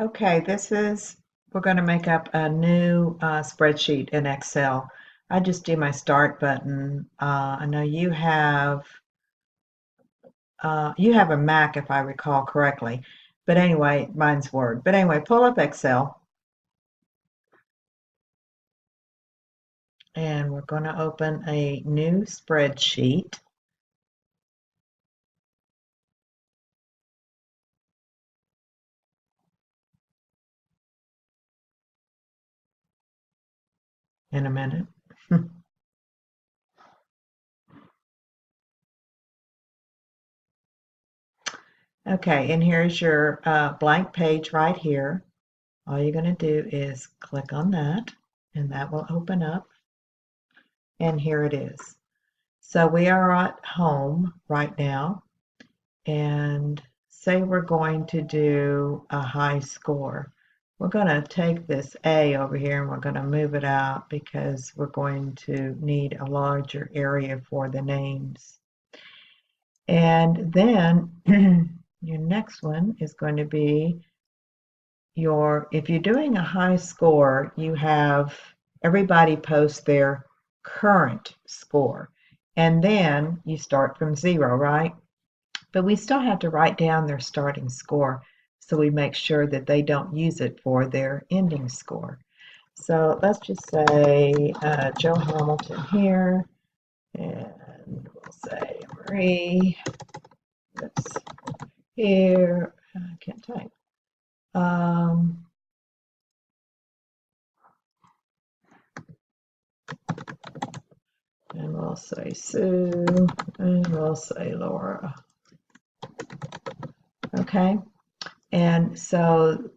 Okay, we're going to make up a new spreadsheet in Excel. I just do my start button. I know you have a Mac if I recall correctly, but anyway, mine's Word. But anyway, pull up Excel and we're going to open a new spreadsheet. In a minute. Okay, and here's your blank page right here. All you're going to do is click on that, and that will open up. And here it is. So we are at home right now, and say we're going to do a high score. We're going to take this A over here and we're going to move it out because we're going to need a larger area for the names. And then your next one is going to be if you're doing a high score, you have everybody post their current score. And then you start from 0, right? But we still have to write down their starting score so we make sure that they don't use it for their ending score. So let's just say Joe Hamilton here, and we'll say Marie, oops, here, I can't type. And we'll say Sue, and we'll say Laura. Okay, and so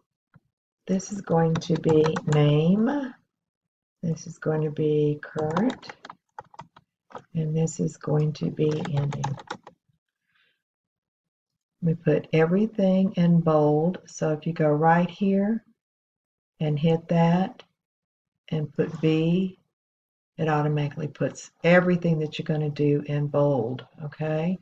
this is going to be name, this is going to be current, and this is going to be ending. We put everything in bold, so if you go right here and hit that and put B, it automatically puts everything that you're going to do in bold, okay?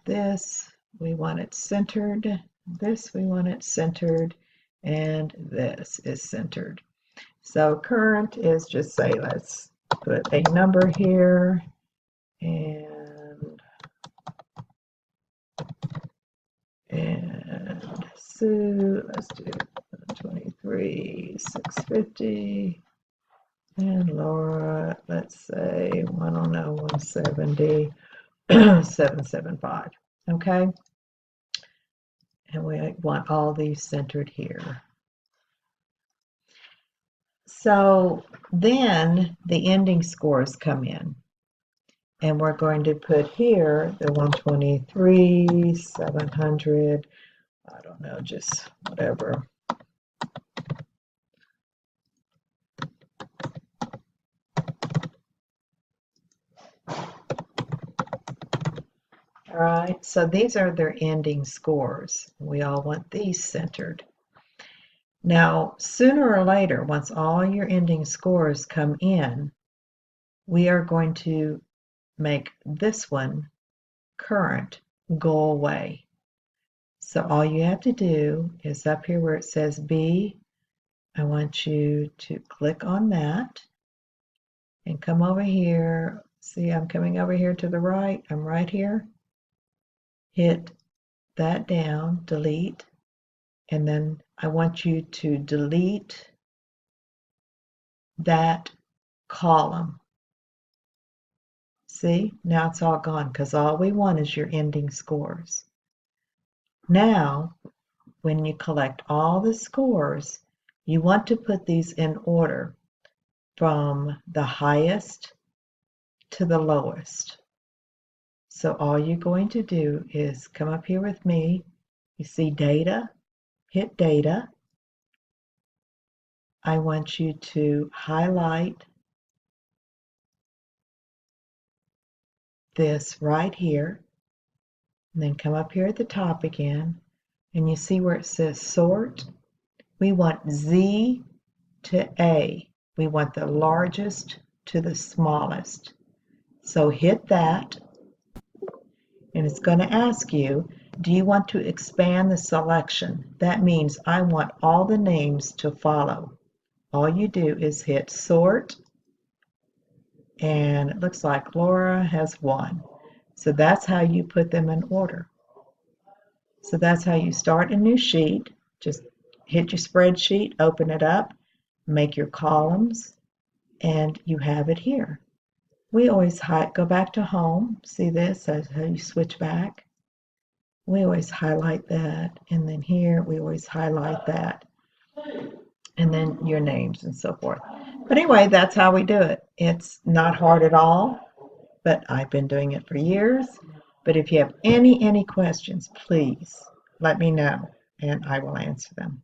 This, we want it centered. This, we want it centered. And this is centered. So current is just say, let's put a number here. And Sue, let's do 23,650. And Laura, let's say, I don't know, 170, 775. Okay? And we want all these centered here. So then the ending scores come in. And we're going to put here the 123, 700, I don't know, just whatever. All right, so these are their ending scores. We all want these centered. Now, sooner or later, once all your ending scores come in, we are going to make this one current go away. So all you have to do is up here where it says B, I want you to click on that and come over here. See, I'm coming over here to the right. I'm right here. Hit that down, delete, and then I want you to delete that column. See, now it's all gone because all we want is your ending scores. Now, when you collect all the scores, you want to put these in order from the highest to the lowest. So all you're going to do is come up here with me. You see data, hit data. I want you to highlight this right here, and then come up here at the top again, and you see where it says sort. We want Z to A. We want the largest to the smallest. So hit that, and it's going to ask you, Do you want to expand the selection? That means I want all the names to follow. All you do is hit sort, and it looks like Laura has 1. So that's how you put them in order. So that's how you start a new sheet. Just hit your spreadsheet, open it up, make your columns, and you have it here. We always go back to home. See this? That's how you switch back. We always highlight that, and then here we always highlight that, and then your names and so forth. But anyway, that's how we do it. It's not hard at all, but I've been doing it for years. But if you have any questions, please let me know, and I will answer them.